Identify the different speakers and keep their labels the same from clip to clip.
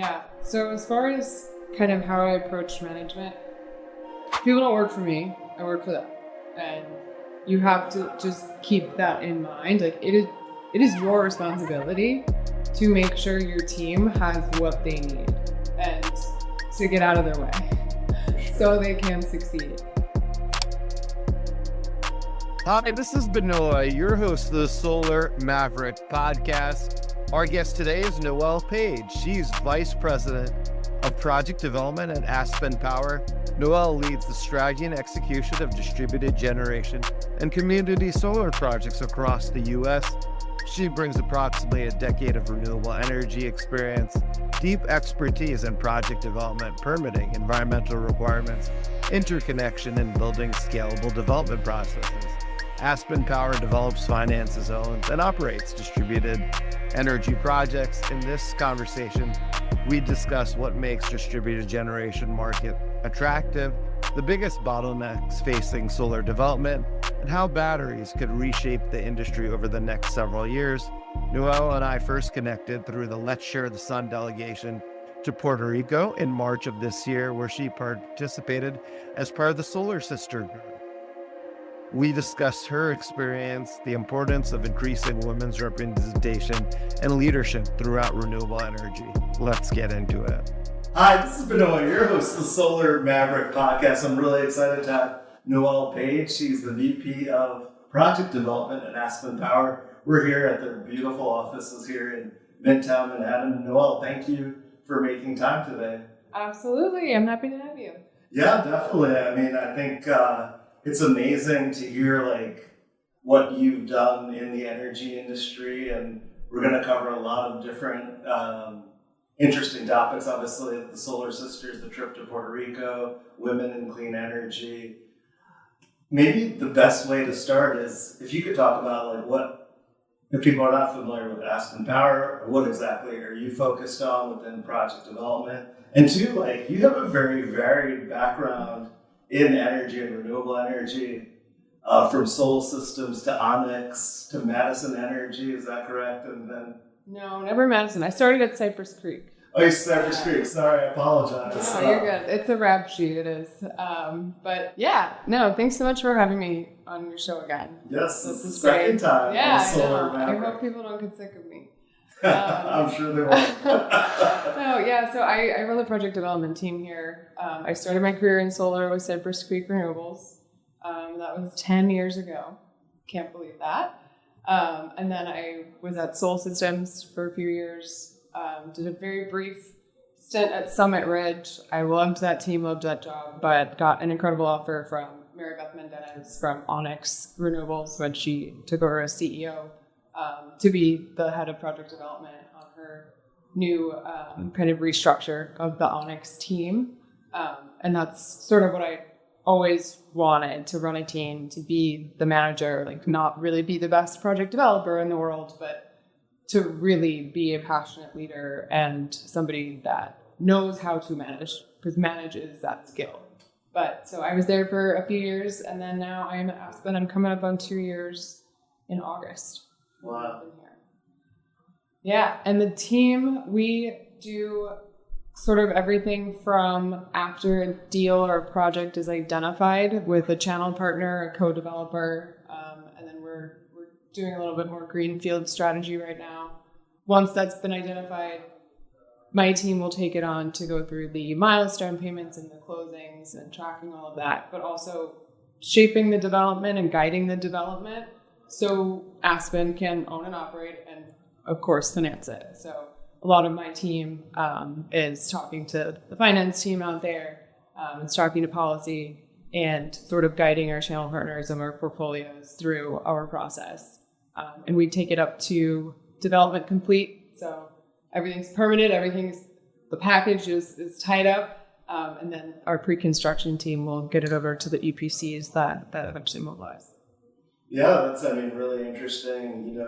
Speaker 1: Yeah. So as far as kind of how I approach management, people don't work for me. I work for them. And you have to just keep that in mind. Like it is your responsibility to make sure your team has what they need and to get out of their way so they can succeed.
Speaker 2: Hi, this is Benoy, your host of the Solar Maverick Podcast. Our guest today is Noelle Paige. She's Vice President of Project Development at Aspen Power. Noelle leads the strategy and execution of distributed generation and community solar projects across the U.S. She brings approximately a decade of renewable energy experience, deep expertise in project development, permitting, environmental requirements, interconnection, and building scalable development processes. Aspen Power develops, finances, owns, and operates distributed energy projects. In this conversation, we discuss what makes distributed generation market attractive, the biggest bottlenecks facing solar development, and how batteries could reshape the industry over the next several years. Noelle and I first connected through the Let's Share the Sun delegation to Puerto Rico in March of this year, where she participated as part of the Solar Sister Group. We discussed her experience, the importance of increasing women's representation and leadership throughout renewable energy. Let's get into it.
Speaker 3: Hi, this is Benoy, your host of the Solar Maverick Podcast. I'm really excited to have Noelle Paige. She's the VP of Project Development at Aspen Power. We're here at their beautiful offices here in Midtown Manhattan. Noelle, thank you for making time today.
Speaker 1: Absolutely. I'm happy to have you.
Speaker 3: Yeah, definitely. I mean, I think it's amazing to hear like what you've done in the energy industry, and we're going to cover a lot of different interesting topics. Obviously, the Solar Sisters, the trip to Puerto Rico, women in clean energy. Maybe the best way to start is if you could talk about like what, if people are not familiar with Aspen Power, what exactly are you focused on within project development? And two, like you have a very varied background in energy and renewable energy, from solar systems to Onyx to Madison Energy, is that correct? And then
Speaker 1: No, never Madison. I started at Cypress Creek.
Speaker 3: Oh, you Cypress Creek. Sorry, I apologize.
Speaker 1: No, you're good. It's a rap sheet, it is. But yeah, no, thanks so much for having me on your show again.
Speaker 3: Yes,
Speaker 1: this is
Speaker 3: second
Speaker 1: great.
Speaker 3: time.
Speaker 1: Yeah,
Speaker 3: on Solar
Speaker 1: I
Speaker 3: Maverick.
Speaker 1: hope people don't get sick of me.
Speaker 3: I'm sure they won't.
Speaker 1: So I run the project development team here. I started my career in solar with Cypress Creek Renewables. That was 10 years ago. Can't believe that. And then I was at Soul Systems for a few years. Did a very brief stint at Summit Ridge. I loved that team, loved that job, but got an incredible offer from Mary Beth Mendez from Onyx Renewables when she took over as CEO to be the head of project development on her new kind of restructure of the Onyx team. And that's sort of what I always wanted, to run a team, to be the manager, like not really be the best project developer in the world, but to really be a passionate leader and somebody that knows how to manage, because manage is that skill. But so I was there for a few years, and then now I am at Aspen. I'm coming up on 2 years in August.
Speaker 3: Wow.
Speaker 1: Yeah, and the team, we do sort of everything from after a deal or a project is identified with a channel partner, a co-developer, and then we're doing a little bit more greenfield strategy right now. Once that's been identified, my team will take it on to go through the milestone payments and the closings and tracking all of that, but also shaping the development and guiding the development so Aspen can own and operate and, of course, finance it. So a lot of my team is talking to the finance team out there, it's talking to policy and sort of guiding our channel partners and our portfolios through our process. And we take it up to development complete. So everything's permitted, the package is tied up. And then our pre-construction team will get it over to the EPCs that eventually mobilize.
Speaker 3: Yeah, that's, really interesting.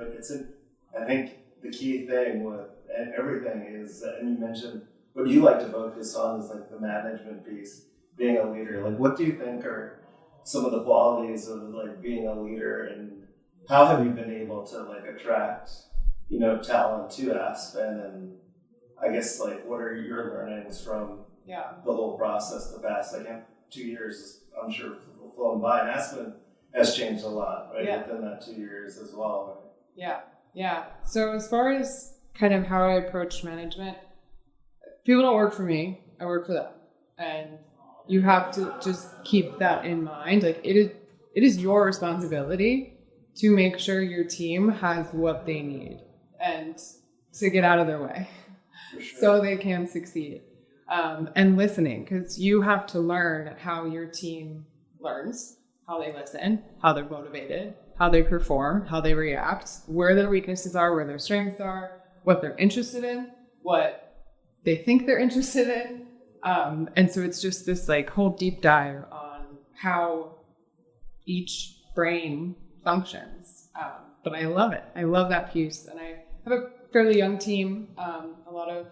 Speaker 3: I think the key thing with everything is, and you mentioned what you like to focus on is like the management piece, being a leader. Like, what do you think are some of the qualities of like being a leader, and how have you been able to like attract, talent to Aspen? And I guess, like, what are your learnings from the whole process, the past, like, 2 years, I'm sure, flown by, and Aspen has changed a lot, right, within that 2 years as well, right?
Speaker 1: Yeah. So as far as kind of how I approach management, people don't work for me, I work for them. And you have to just keep that in mind. Like, it is your responsibility to make sure your team has what they need and to get out of their way so they can succeed. And listening, because you have to learn how your team learns, how they listen, how they're motivated, how they perform, how they react, where their weaknesses are, where their strengths are, what they're interested in, what they think they're interested in. And so it's just this like whole deep dive on how each brain functions. But I love it. I love that piece. And I have a fairly young team. A lot of,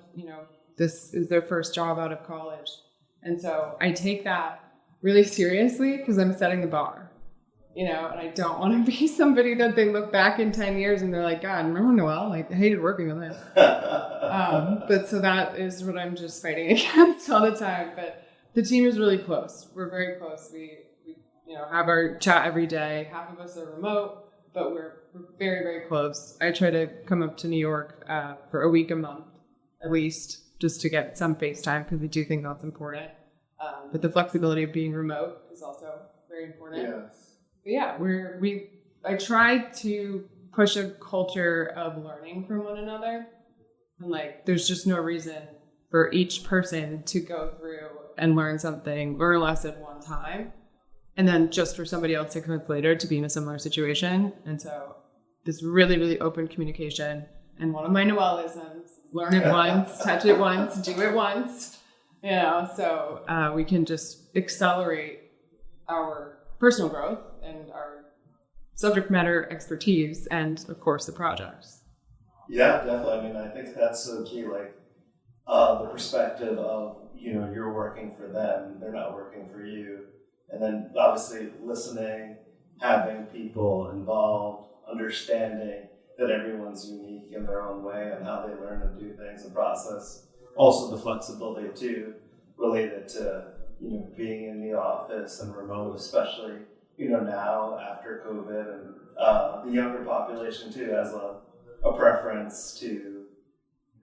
Speaker 1: this is their first job out of college. And so I take that really seriously because I'm setting the bar, and I don't want to be somebody that they look back in 10 years and they're like, God, remember Noelle? Like, I hated working with him. But so that is what I'm just fighting against all the time. But the team is really close. We're very close. We have our chat every day. Half of us are remote, but we're very, very close. I try to come up to New York for a week a month, at least, just to get some FaceTime because we do think that's important. But the flexibility of being remote is also very important.
Speaker 3: Yes.
Speaker 1: But yeah, I try to push a culture of learning from one another. And like, there's just no reason for each person to go through and learn a lesson one time, and then just for somebody else 6 months later to be in a similar situation. And so this really, really open communication. And one of my Noelleisms, learn it once, touch it once, do it once. So we can just accelerate our personal growth and our subject matter expertise and, of course, the projects.
Speaker 3: Yeah, definitely. I mean, I think that's so key, like the perspective of, you're working for them, they're not working for you. And then obviously listening, having people involved, understanding that everyone's unique in their own way and how they learn and do things and process. Also the flexibility too, related to, being in the office and remote, especially, now after COVID, and the younger population too has a preference to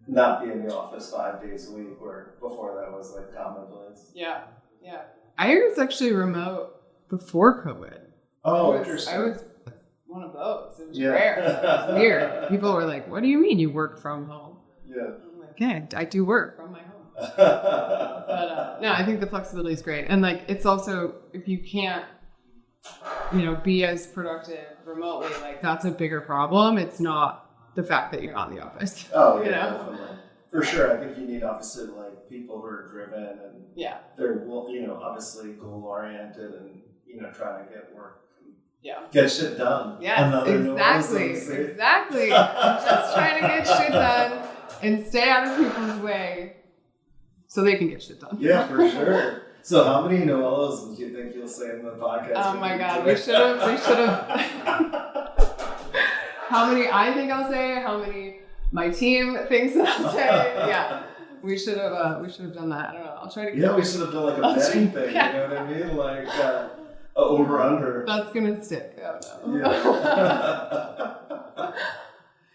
Speaker 3: not be in the office 5 days a week, where before that was like commonplace.
Speaker 1: Yeah. I was actually remote before COVID.
Speaker 3: Interesting.
Speaker 1: I was one of those. It was rare. It was weird. People were like, what do you mean you work from home?
Speaker 3: Yeah.
Speaker 1: I'm like, yeah, I do work from my home. But no, I think the flexibility is great. And like, it's also, if you can't, be as productive remotely, like that's a bigger problem. It's not the fact that you're not in the office.
Speaker 3: Definitely. For sure. I think you need obviously like people who are driven and they're, obviously goal oriented and, trying to get work. Get shit done.
Speaker 1: Yes, exactly. Just trying to get shit done and stay out of people's way so they can get shit done.
Speaker 3: Yeah, for sure. So how many Noelles do you think you'll say in the podcast?
Speaker 1: Oh my God, we should have. How many I think I'll say, how many my team thinks I'll say. Yeah. We should have done that. I don't know. I'll try to get
Speaker 3: we should have done like a betting thing, you know what I mean? Like over under.
Speaker 1: That's gonna stick. Oh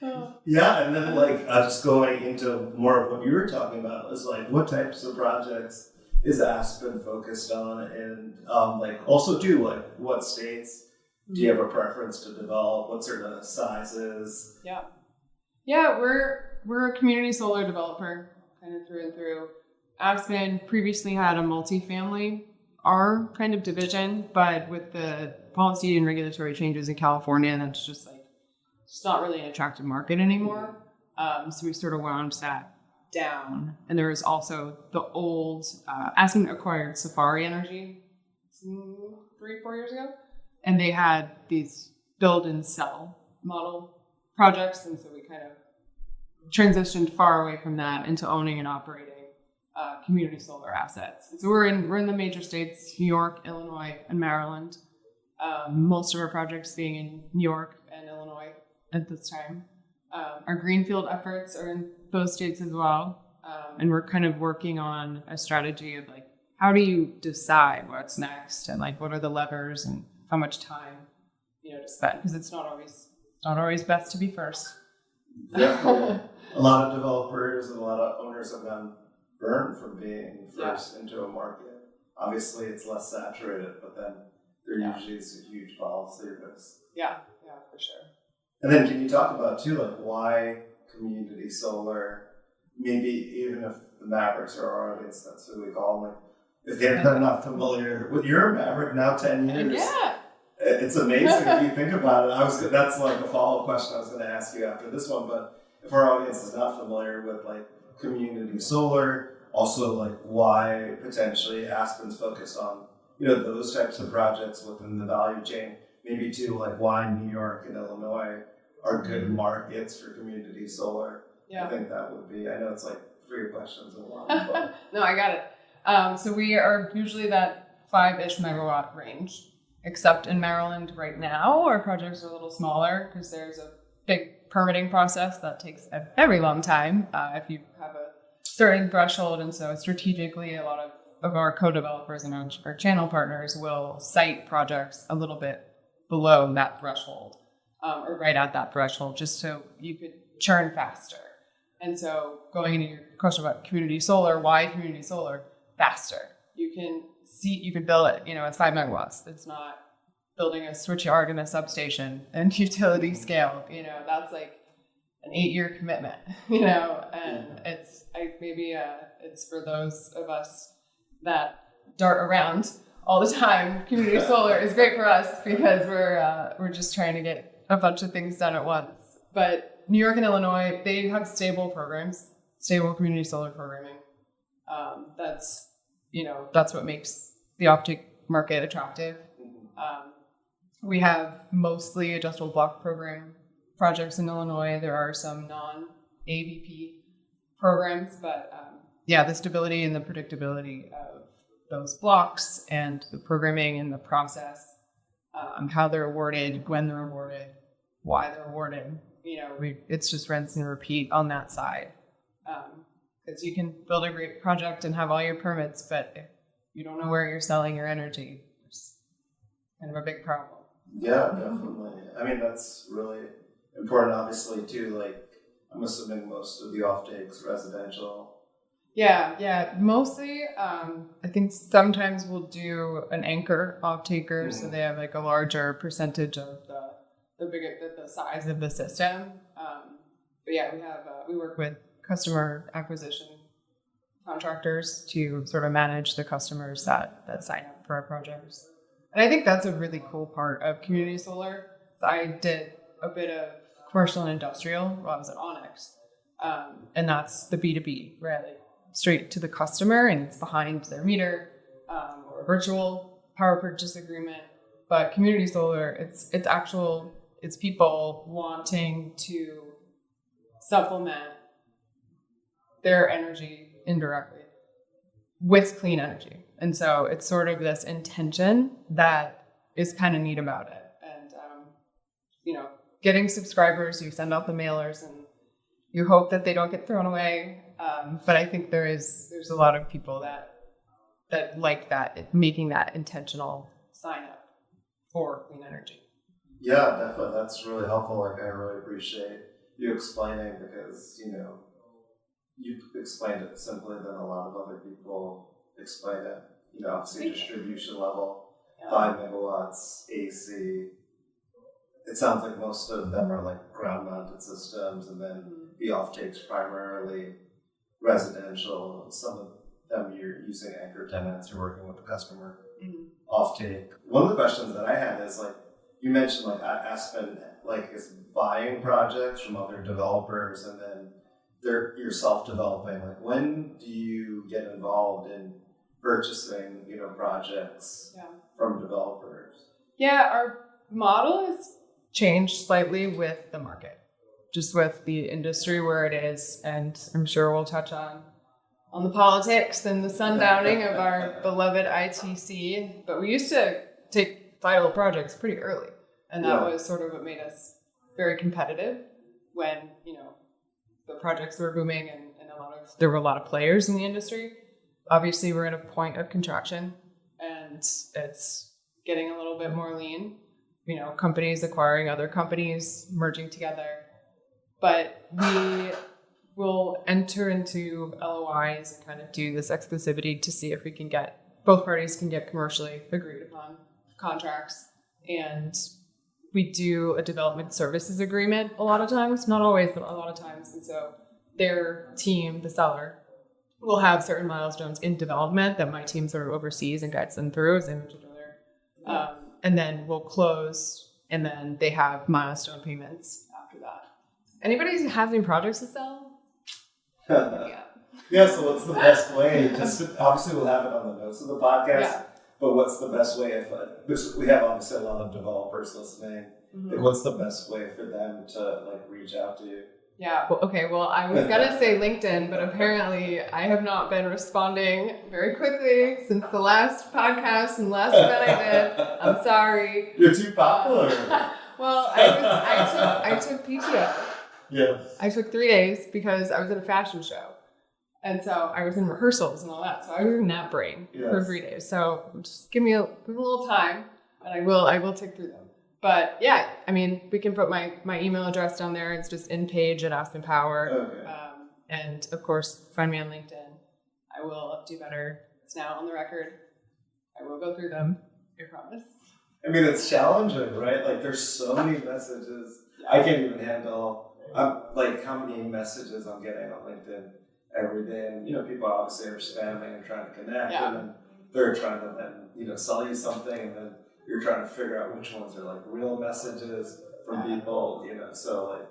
Speaker 1: no.
Speaker 3: Yeah, and then like just going into more of what you were talking about is like what types of projects is Aspen focused on, and like also too like what states do you have a preference to develop? What sort of sizes?
Speaker 1: Yeah, we're a community solar developer kind of through and through. Aspen previously had a multifamily kind of division, but with the policy and regulatory changes in California, that's just like it's not really an attractive market anymore. So we sort of wound that down. And there was also the old Aspen acquired Safari Energy 3-4 years ago, and they had these build and sell model projects, and so we kind of transitioned far away from that into owning and operating community solar assets. And so we're in the major states: New York, Illinois, and Maryland. Most of our projects being in New York and Illinois at this time. Our greenfield efforts are in those states as well. And we're kind of working on a strategy of like, how do you decide what's next, and like what are the levers and how much time, to spend, because it's not always best to be first.
Speaker 3: Definitely. A lot of developers and a lot of owners have been burned from being first into a market. Obviously, it's less saturated, but then there usually is a huge policy risk.
Speaker 1: Yeah, for sure.
Speaker 3: And then can you talk about too, like why community solar, maybe even if the Mavericks are our audience, that's who we call them, like if they're not familiar with your Maverick now 10 years.
Speaker 1: Yeah.
Speaker 3: It's amazing if you think about it. That's like a follow-up question I was going to ask you after this one, but if our audience is not familiar with like community solar, also like why potentially Aspen's focused on, those types of projects within the value chain, maybe too, like why New York and Illinois are good markets for community solar. Yeah. I think that would be, I know it's like 3 questions in one. But.
Speaker 1: No, I got it. So we are usually that 5-ish megawatt range, except in Maryland right now, our projects are a little smaller because there's a big permitting process that takes a very long time if you have a certain threshold. And so strategically, a lot of our co-developers and our channel partners will site projects a little bit below that threshold or right at that threshold, just so you could churn faster. And so going into your question about community solar, why community solar? Faster. You can build it, it's 5 megawatts. It's not building a switchyard and a substation and utility scale, that's like an 8-year commitment, and it's for those of us that dart around all the time. Community solar is great for us because we're just trying to get a bunch of things done at once. But New York and Illinois, they have stable community solar programming. That's what makes the optic market attractive. We have mostly adjustable block program projects in Illinois. There are some non-AVP programs, but the stability and the predictability of those blocks and the programming and the process, how they're awarded, when they're awarded, why they're awarded. It's just rinse and repeat on that side. Because you can build a great project and have all your permits, but if you don't know where you're selling your energy, it's kind of a big problem.
Speaker 3: Yeah, definitely. I mean, that's really important, obviously, too. Like, I'm assuming most of the offtakes residential.
Speaker 1: Yeah. Mostly, I think sometimes we'll do an anchor offtaker, so they have like a larger percentage of the size of the system. But yeah, we work with customer acquisition contractors to sort of manage the customers that sign up for our projects. And I think that's a really cool part of community solar. I did a bit of commercial and industrial while I was at Onyx. And that's the B2B, right? Like straight to the customer, and it's behind their meter or a virtual power purchase agreement. But community solar, it's people wanting to supplement their energy indirectly with clean energy. And so it's sort of this intention that is kind of neat about it. And, getting subscribers, you send out the mailers and you hope that they don't get thrown away. But I think there's a lot of people that like that, making that intentional sign up for clean energy.
Speaker 3: Yeah, definitely. That's really helpful. Like, I really appreciate you explaining because, you explained it simpler than a lot of other people explain it. Obviously distribution level, 5 megawatts, AC. It sounds like most of them are like ground mounted systems, and then the offtakes primarily residential. Some of them you're using anchor tenants, you're working with the customer offtake. One of the questions that I had is like, you mentioned like Aspen is buying projects from other developers and then you're self-developing. Like, when do you get involved in purchasing, projects from developers?
Speaker 1: Yeah, our model has changed slightly with the market, just with the industry where it is, and I'm sure we'll touch on the politics and the sundowning of our beloved ITC. But we used to take vital projects pretty early, and that was sort of what made us very competitive when, the projects were booming and a lot of there were a lot of players in the industry. Obviously, we're at a point of contraction, and it's getting a little bit more lean. You know, companies acquiring other companies, merging together. But we will enter into LOIs and kind of do this exclusivity to see if we can get, both parties can get commercially agreed upon contracts. And we do a development services agreement a lot of times, not always, but a lot of times. And so their team, the seller, will have certain milestones in development that my team sort of oversees and guides them through, as I mentioned earlier. And then we'll close, and then they have milestone payments after that. Anybody have any projects to sell?
Speaker 3: Yeah, so what's the best way? Just obviously we'll have it on the notes of the podcast, but what's the best way if because we have obviously a lot of developers listening. Like, what's the best way for them to like reach out to you?
Speaker 1: Yeah, well, okay, well, I was gonna say LinkedIn, but apparently I have not been responding very quickly since the last podcast and last event I did. I'm sorry.
Speaker 3: You're too popular.
Speaker 1: Well, I took PTO.
Speaker 3: Yeah.
Speaker 1: I took 3 days because I was at a fashion show. And so I was in rehearsals and all that. So I was in that brain for 3 days. So just give me a little time and I will tick through them. But yeah, I mean, we can put my email address down there. It's just inpage at Aspen Power.
Speaker 3: Okay.
Speaker 1: And of course, find me on LinkedIn. I will do better. It's now on the record. I will go through them. I promise.
Speaker 3: I mean, it's challenging, right? Like, there's so many messages. I can't even handle, like, how many messages I'm getting on LinkedIn every day. And, you know, people obviously are spamming and trying to connect. And then they're trying to then, you know, sell you something. And then you're trying to figure out which ones are, like, real messages from people, you know. So, like,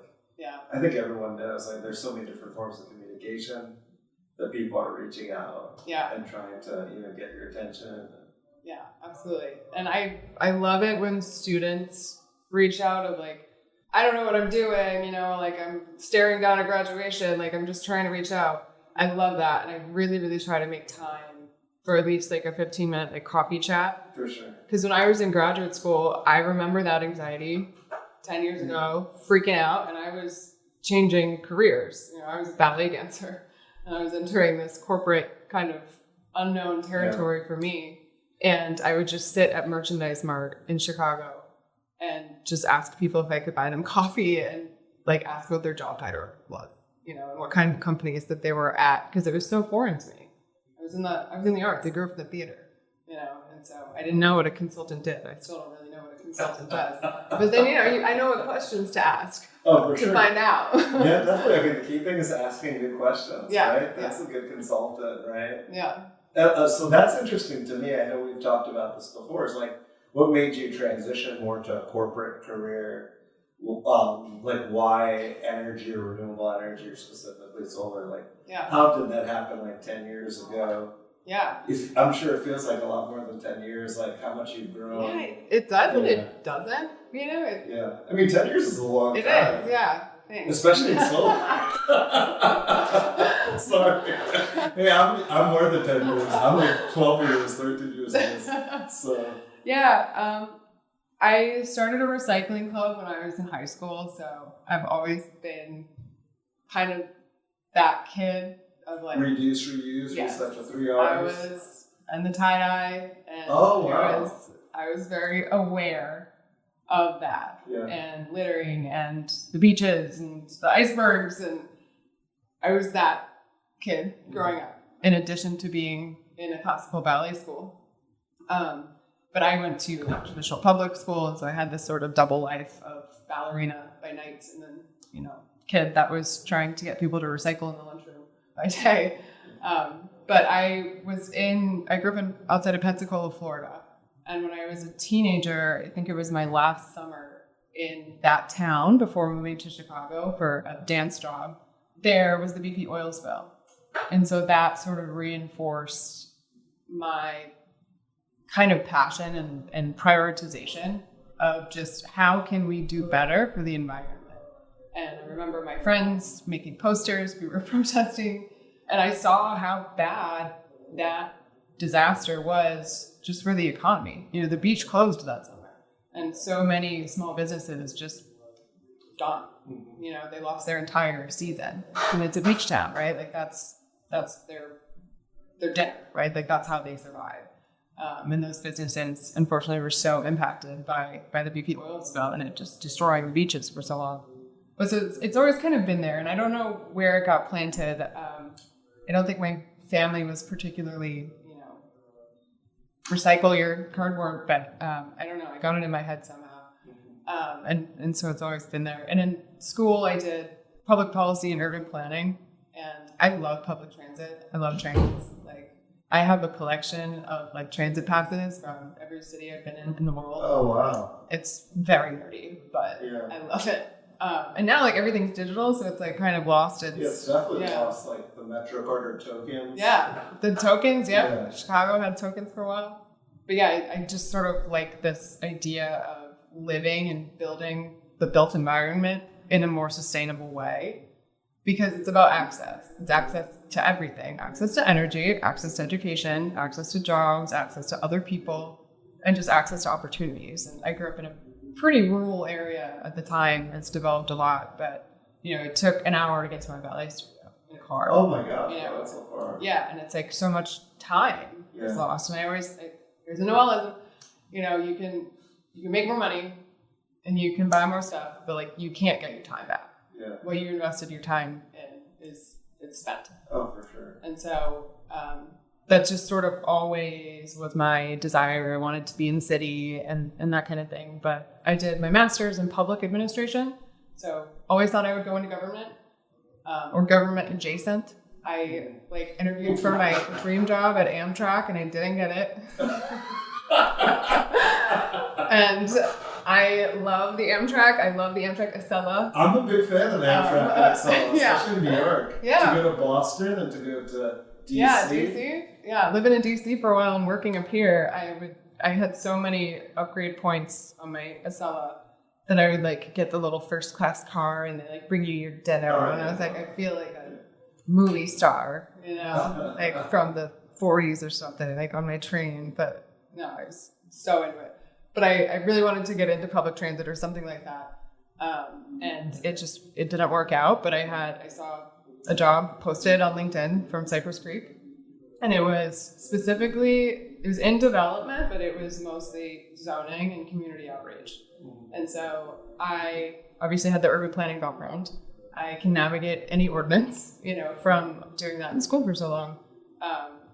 Speaker 3: I think everyone knows, like, there's so many different forms of communication that people are reaching out and trying to, you know, get your attention.
Speaker 1: Yeah, absolutely. And I love it when students reach out of like, I don't know what I'm doing, you know, like I'm staring down at graduation, like I'm just trying to reach out. I love that. And I really, really try to make time for at least like a 15-minute like coffee chat.
Speaker 3: For sure.
Speaker 1: Because when I was in graduate school, I remember that anxiety 10 years ago, freaking out, and I was changing careers. You know, I was a ballet dancer, and I was entering this corporate kind of unknown territory for me. And I would just sit at Merchandise Mart in Chicago and just ask people if I could buy them coffee and like ask what their job title was, you know, and what kind of companies that they were at, because it was so foreign to me. I was in the arts. I grew up in the theater, you know, and so I didn't know what a consultant did. I still don't really know what a consultant does. But then, you know, I know what questions to ask to find out.
Speaker 3: Yeah, definitely. I mean, the key thing is asking good questions, right? That's a good consultant, right?
Speaker 1: Yeah.
Speaker 3: So that's interesting to me. I know we've talked about this before. It's like, what made you transition more to a corporate career? Like, why energy or renewable energy, or specifically solar? Like, how did that happen like 10 years ago? Yeah. I'm sure it feels like a lot more than 10 years, like how much you've grown.
Speaker 1: Yeah, it does and it doesn't, you know?
Speaker 3: I mean, 10 years is a long time.
Speaker 1: It is, yeah. Thanks.
Speaker 3: Especially in solar. Sorry. Hey, I'm more than 10 years. I'm like 12 years, 13 years in this. So.
Speaker 1: Yeah. I started a recycling club when I was in high school, so I've always been kind of that kid of like
Speaker 3: reduce, reuse, recycle 3 R's.
Speaker 1: I was in the tie-dye, and I was very aware of that, and littering and the beaches and the icebergs, and I was that kid growing up, in addition to being in a classical ballet school. But I went to a traditional public school, and so I had this sort of double life of ballerina by night, and then, you know, kid that was trying to get people to recycle in the lunchroom by day. But I grew up outside of Pensacola, Florida. And when I was a teenager, I think it was my last summer in that town before moving to Chicago for a dance job, there was the BP oil spill. And so that sort of reinforced my kind of passion and prioritization of just how can we do better for the environment. And I remember my friends making posters, we were protesting, and I saw how bad that disaster was just for the economy. You know, the beach closed that summer, and so many small businesses just done. You know, they lost their entire season. And it's a beach town, right? Like that's that's their dinner, right? Like that's how they survive. And those businesses, unfortunately, were so impacted by the BP oil spill and it just destroying the beaches for so long. But so it's always kind of been there, and I don't know where it got planted. I don't think my family was particularly, recycle your cardboard, but I don't know. I got it in my head somehow, and so it's always been there. And in school, I did public policy and urban planning, and I love public transit. I love trains. Like I have a collection of like transit passes from every city I've been in the world.
Speaker 3: Oh wow!
Speaker 1: It's very nerdy, but I love it. And now like everything's digital, so it's like kind of lost.
Speaker 3: It's definitely lost like the Metro card or tokens.
Speaker 1: Yeah, the tokens. Yeah, Chicago had tokens for a while. But yeah, I just sort of like this idea of living and building the built environment in a more sustainable way, because it's about access. It's access to everything: access to energy, access to education, access to jobs, access to other people, and just access to opportunities. And I grew up in a pretty rural area at the time. It's developed a lot, but it took an hour to get to my ballet studio in a car.
Speaker 3: Oh my gosh, that's so far.
Speaker 1: Yeah, and it's like so much time is lost. And I always there's a Noelleism. You can make more money and you can buy more stuff, but like you can't get your time back. Yeah. What you invested your time in it's spent.
Speaker 3: Oh, for sure.
Speaker 1: And so that just sort of always was my desire. I wanted to be in the city and that kind of thing. But I did my master's in public administration. So always thought I would go into government or government adjacent. I interviewed for my dream job at Amtrak and I didn't get it. And I love the Amtrak. I love the Amtrak Acela.
Speaker 3: I'm a big fan of the Amtrak Acela, especially in New York.
Speaker 1: Yeah.
Speaker 3: To go to Boston and to go to DC.
Speaker 1: Yeah, DC. Yeah, living in DC for a while and working up here, I had so many upgrade points on my Acela that I would get the little first class car and they bring you your dinner. Oh, and I was like, I feel like a movie star, from the 40s or something, on my train. But no, I was so into it. But I really wanted to get into public transit or something like that. And it didn't work out, but I saw a job posted on LinkedIn from Cypress Creek. And it was in development, but it was mostly zoning and community outreach. And so I obviously had the urban planning background. I can navigate any ordinance, from doing that in school for so long.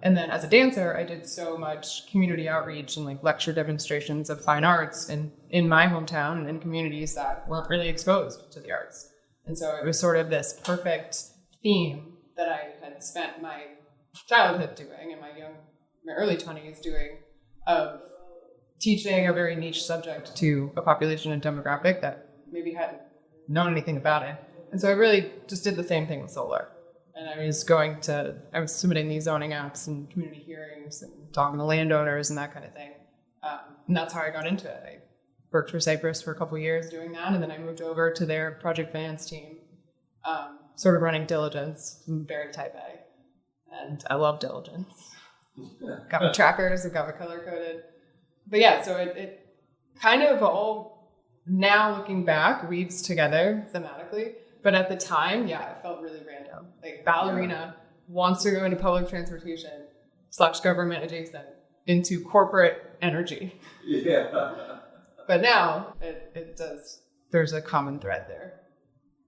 Speaker 1: And then as a dancer, I did so much community outreach and lecture demonstrations of fine arts in my hometown and in communities that weren't really exposed to the arts. And so it was sort of this perfect theme that I had spent my childhood doing and my early 20s doing, of teaching a very niche subject to a population and demographic that maybe hadn't known anything about it. And so I really just did the same thing with solar. And I was submitting these zoning apps and community hearings and talking to landowners and that kind of thing. And that's how I got into it. I worked for Cypress for a couple of years doing that. And then I moved over to their project finance team, sort of running diligence. I'm very type A. And I love diligence. Got my trackers, I've got my color coded. But yeah, so it kind of all, now looking back, weaves together thematically. But at the time, it felt really random. Ballerina wants to go into public transportation / government adjacent into corporate energy.
Speaker 3: Yeah.
Speaker 1: But now it does. There's a common thread there.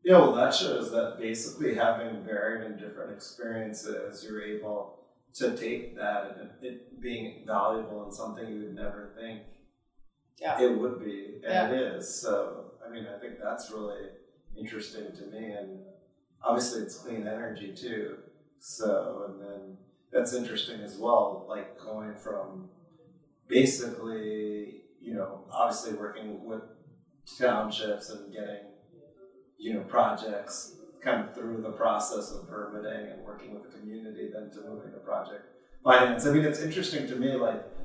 Speaker 3: Yeah, well, that shows that basically having varied and different experiences, you're able to take that and it being valuable in something you would never think it would be, and it is. So, I think that's really interesting to me, and obviously it's clean energy too. So, and then that's interesting as well, going from basically, obviously working with townships and getting, projects kind of through the process of permitting and working with the community, then to moving to project finance. It's interesting to me,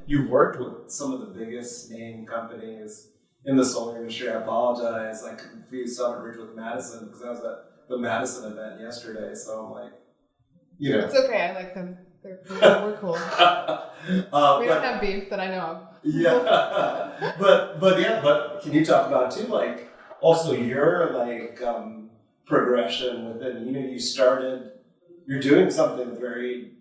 Speaker 3: you've worked with some of the biggest name companies in the solar industry. I apologize, I confused Summit Ridge with Madison because I was at the Madison event yesterday, so I'm like,
Speaker 1: It's okay, I like them. We're cool. We don't have beef that I know of.
Speaker 3: Yeah. But can you talk about too, also your progression within, you started you're doing something very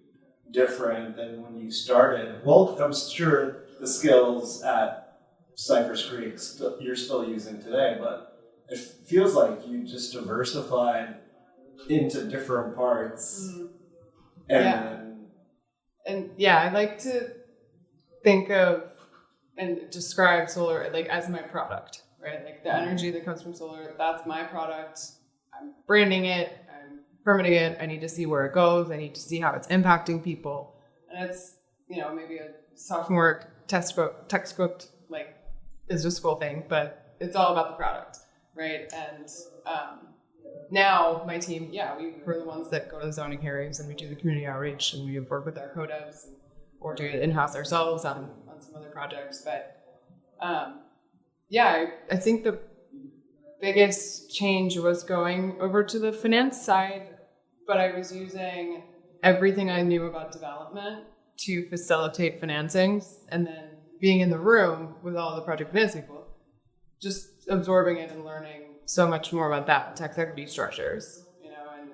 Speaker 3: different than when you started. Well, I'm sure the skills at Cypress Creek you're still using today, but it feels like you just diversified into different parts. And
Speaker 1: I like to think of and describe solar like as my product, right? Like the energy that comes from solar, that's my product. I'm branding it, I'm permitting it. I need to see where it goes. I need to see how it's impacting people. And it's, maybe a sophomore textbook like business school thing, but it's all about the product, right? And now my team, we're the ones that go to the zoning hearings and we do the community outreach and we work with our co-devs or do it in-house ourselves on some other projects. But I think the biggest change was going over to the finance side, but I was using everything I knew about development to facilitate financings, and then being in the room with all the project finance people, just absorbing it and learning so much more about that, tax equity structures,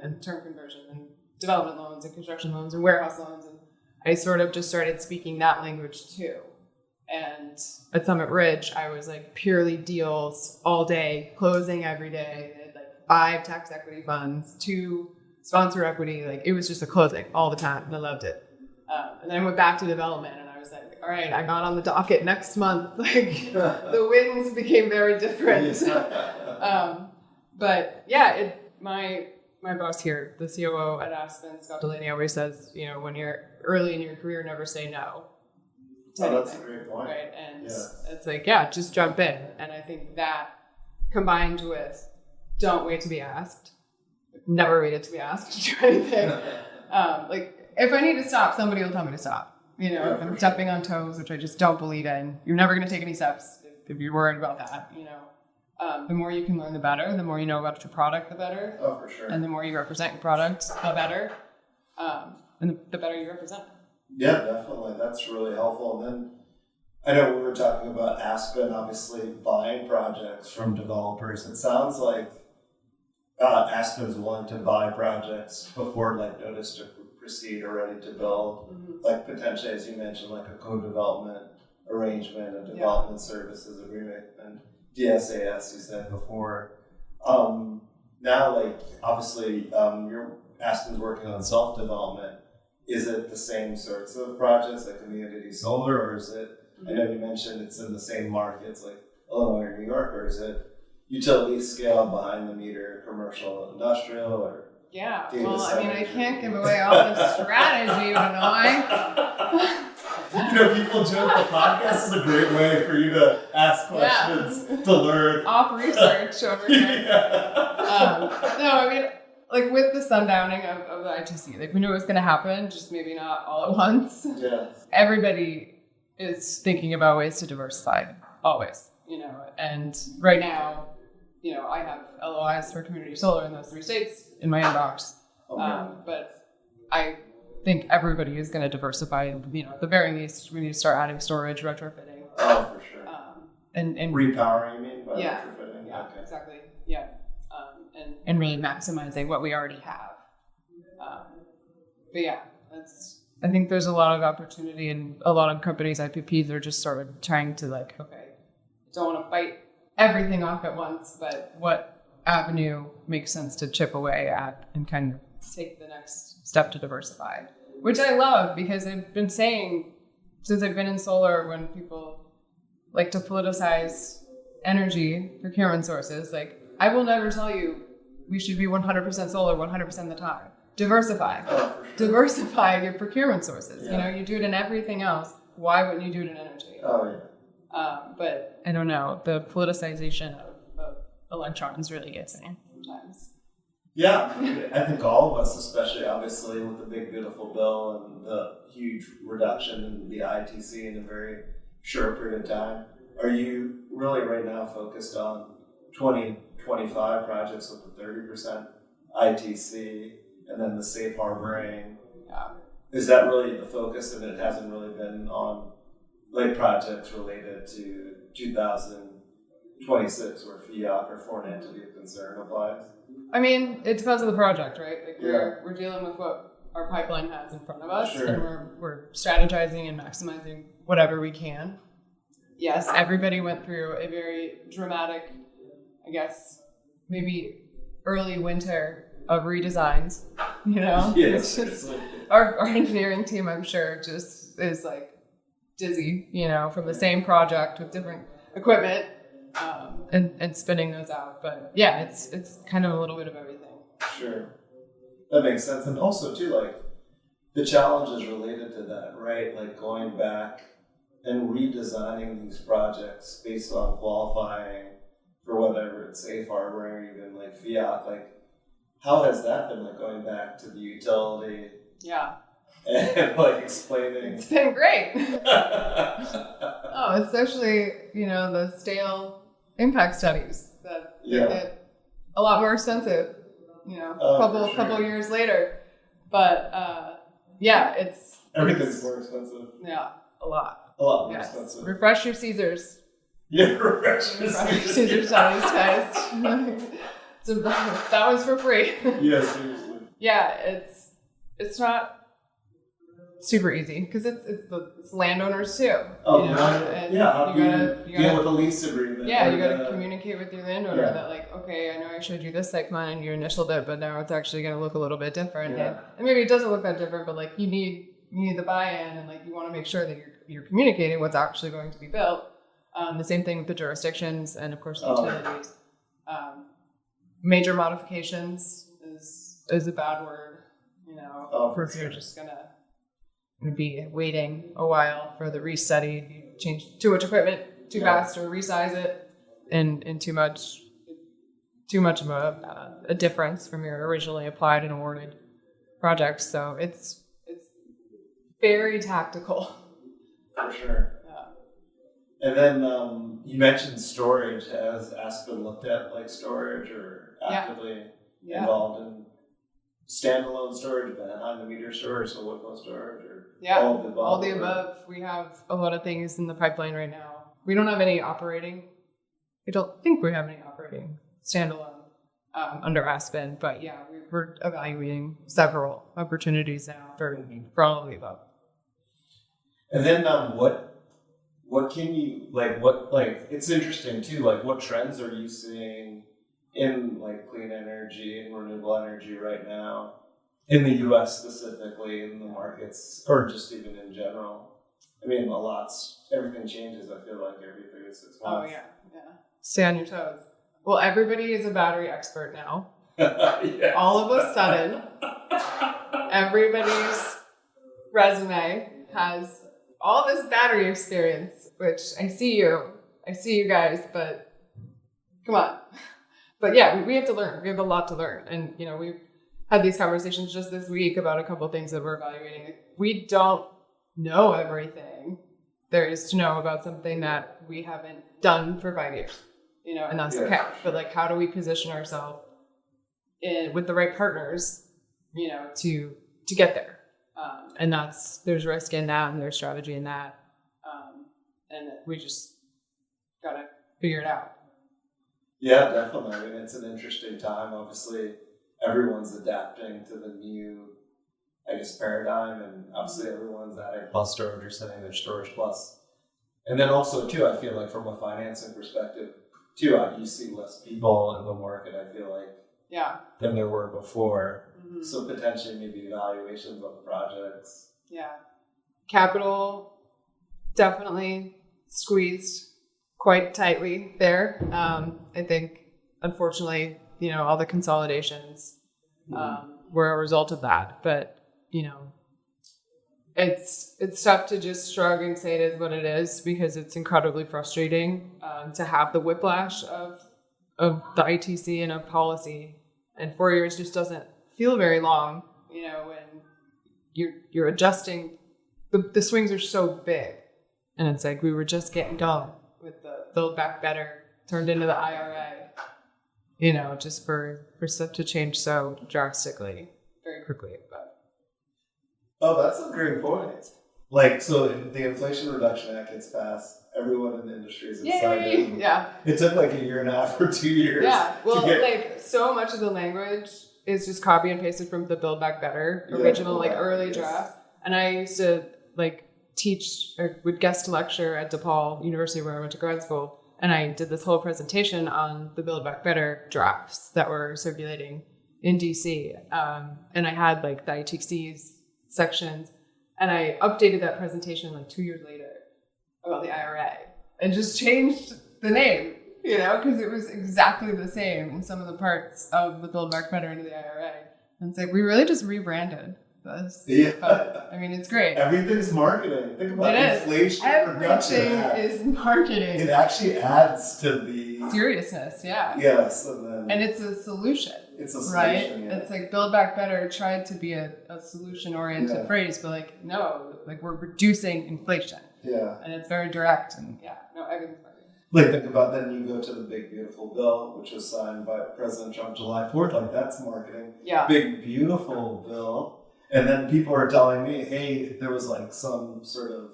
Speaker 1: and term conversion and development loans and construction loans and warehouse loans. And I sort of just started speaking that language too. And at Summit Ridge, I was like purely deals all day, closing every day. I had like 5 tax equity funds, 2 sponsor equity. Like it was just a closing all the time, and I loved it. And then I went back to development, and I was like, all right, I got on the docket next month. Like the wins became very different. My boss here, the COO at Aspen, Scott Delaney, always says, when you're early in your career, never say no.
Speaker 3: That's a great point.
Speaker 1: Right. And it's like, just jump in. And I think that combined with don't wait to be asked, never waited to be asked to do anything. If I need to stop, somebody will tell me to stop. If I'm stepping on toes, which I just don't believe in, you're never going to take any steps if you're worried about that. The more you can learn, the better. The more you know about your product, the better.
Speaker 3: Oh, for sure.
Speaker 1: And the more you represent your product, the better. And the better you represent.
Speaker 3: Yeah, definitely. That's really helpful. And then I know we were talking about Aspen, obviously buying projects from developers. It sounds like Aspen's willing to buy projects before notice to proceed or ready to build. Like potentially, as you mentioned, like a co-development arrangement, a development services agreement, and DSAS, you said before. Now, obviously, your Aspen's working on self-development. Is it the same sorts of projects like community solar, or is it, I know you mentioned it's in the same markets like Illinois or New York, or is it utility scale, behind the meter, commercial, industrial, or
Speaker 1: I can't give away all the strategy, Benoy.
Speaker 3: People joke the podcast is a great way for you to ask questions, to learn.
Speaker 1: Off research over here. With the sundowning of the ITC, we knew it was going to happen, just maybe not all at once.
Speaker 3: Yeah.
Speaker 1: Everybody is thinking about ways to diversify, always, and right now, I have LOIs for community solar in those 3 states in my inbox. But I think everybody is going to diversify. At the very least, we need to start adding storage, retrofitting.
Speaker 3: Oh, for sure.
Speaker 1: And
Speaker 3: repowering, you mean, by retrofitting?
Speaker 1: Yeah,
Speaker 3: okay.
Speaker 1: Exactly. Yeah. And really maximizing what we already have. I think there's a lot of opportunity, and a lot of companies, IPPs, are just sort of trying to don't want to fight everything off at once, but what avenue makes sense to chip away at and kind of take the next step to diversify, which I love, because I've been saying since I've been in solar, when people like to politicize energy procurement sources, I will never tell you we should be 100% solar 100% of the time. Diversify.
Speaker 3: Oh, for sure.
Speaker 1: Diversify your procurement sources.
Speaker 3: Yeah.
Speaker 1: You do it in everything else. Why wouldn't you do it in energy?
Speaker 3: Oh, yeah.
Speaker 1: But I don't know. The politicization of electrons really gets me sometimes.
Speaker 3: Yeah, I think all of us, especially obviously with the big beautiful bill and the huge reduction in the ITC in a very short period of time. Are you really right now focused on 2025 projects with the 30% ITC and then the safe harboring?
Speaker 1: Yeah.
Speaker 3: Is that really the focus, and it hasn't really been on projects related to 2026 where FIAC or foreign entity of concern applies?
Speaker 1: I mean, it depends on the project, right? Like we're dealing with what our pipeline has in front of us, and we're strategizing and maximizing whatever we can. Yes, everybody went through a very dramatic, I guess, maybe early winter of redesigns, you know?
Speaker 3: Yes.
Speaker 1: Our engineering team, I'm sure, just is like dizzy, you know, from the same project with different equipment, and spinning those out. But yeah, it's kind of a little bit of everything.
Speaker 3: Sure. That makes sense. And also too, like, the challenges related to that, right? Like going back and redesigning these projects based on qualifying for whatever it's safe harbor or even like fiat, like how has that been, like going back to the utility?
Speaker 1: Yeah.
Speaker 3: And like explaining.
Speaker 1: It's been great. Oh, especially, you know, the stale impact studies that get a lot more expensive, you know, a couple years later. But
Speaker 3: everything's more expensive.
Speaker 1: Yeah, a lot.
Speaker 3: A lot more expensive.
Speaker 1: Refresh your Caesars.
Speaker 3: Yeah, refresh your
Speaker 1: Caesar studies, guys. So that was for free.
Speaker 3: Yeah, seriously.
Speaker 1: Yeah, it's not super easy because it's landowners too.
Speaker 3: Oh,
Speaker 1: you know?
Speaker 3: How do you deal with a lease agreement?
Speaker 1: Yeah, you got to communicate with your landowner that like, okay, I know I showed you this site plan and you initialed it, but now it's actually going to look a little bit different. Yeah. And maybe it doesn't look that different, but like you need the buy-in, and like you want to make sure that you're communicating what's actually going to be built. The same thing with the jurisdictions and of course the utilities. Major modifications is a bad word, you know, if you're just gonna be waiting a while for the restudy. You change too much equipment too fast or resize it and too much of a difference from your originally applied and awarded projects. So it's very tactical.
Speaker 3: For sure. And then you mentioned storage. Has Aspen looked at like storage or actively involved in standalone storage, behind the meter storage, so local storage, or all
Speaker 1: the above? We have a lot of things in the pipeline right now. We don't have any operating. I don't think we have any operating standalone under Aspen, but yeah, we're evaluating several opportunities now for all of the above.
Speaker 3: And then what can you, it's interesting too, like what trends are you seeing in like clean energy and renewable energy right now in the US specifically, in the markets, or just even in general? I mean, everything changes, I feel like, every 3 to 6 months.
Speaker 1: Oh yeah. Stay on your toes. Well, everybody is a battery expert now.
Speaker 3: Yes.
Speaker 1: All of a sudden, everybody's resume has all this battery experience, which I see you guys, but come on. But yeah, we have to learn. We have a lot to learn. And, you know, we've had these conversations just this week about a couple of things that we're evaluating. We don't know everything there is to know about something that we haven't done for 5 years, you know, and that's okay. But like, how do we position ourselves with the right partners, you know, to get there? And there's risk in that and there's strategy in that. And we just got to figure it out.
Speaker 3: Yeah, definitely. I mean, it's an interesting time. Obviously, everyone's adapting to the new, I guess, paradigm. And obviously, everyone's adding plus storage or setting their storage plus. And then also, too, I feel like from a financing perspective, too, you see less people in the market, I feel like, than there were before. Mm-hmm. So potentially maybe evaluations of the projects. Yeah.
Speaker 1: Capital definitely squeezed quite tightly there. I think, unfortunately, you know, all the consolidations were a result of that. But, you know, it's tough to just shrug and say it is what it is, because it's incredibly frustrating to have the whiplash of the ITC and of policy. And 4 years just doesn't feel very long, you know, when you're adjusting. The swings are so big. And it's like we were just getting going with the Build Back Better turned into the IRA, you know, just for stuff to change so drastically, very quickly. But
Speaker 3: that's a great point. Like, so the Inflation Reduction Act gets passed, everyone in the industry is excited.
Speaker 1: Yeah.
Speaker 3: It took like a year and a half or 2 years.
Speaker 1: Yeah. Well, like so much of the language is just copy and pasted from the Build Back Better original, early drafts. And I used to teach or would guest lecture at DePaul University where I went to grad school. And I did this whole presentation on the Build Back Better drafts that were circulating in DC. And I had the ITC's sections. And I updated that presentation 2 years later about the IRA and just changed the name, because it was exactly the same in some of the parts of the Build Back Better into the IRA. And it's we really just rebranded this.
Speaker 3: Yeah.
Speaker 1: But, it's great.
Speaker 3: Everything's marketing. Think about inflation.
Speaker 1: Everything is marketing.
Speaker 3: It actually adds to the
Speaker 1: seriousness, yeah.
Speaker 3: Yes.
Speaker 1: And it's a solution.
Speaker 3: It's a solution,
Speaker 1: right?
Speaker 3: Yeah.
Speaker 1: It's Build Back Better tried to be a solution-oriented phrase, but no, we're reducing inflation.
Speaker 3: Yeah.
Speaker 1: And it's very direct and everything's marketing.
Speaker 3: Think about then you go to the Big Beautiful Bill, which was signed by President Trump July 4th. That's marketing.
Speaker 1: Yeah.
Speaker 3: Big Beautiful Bill. And then people are telling me, hey, there was some sort of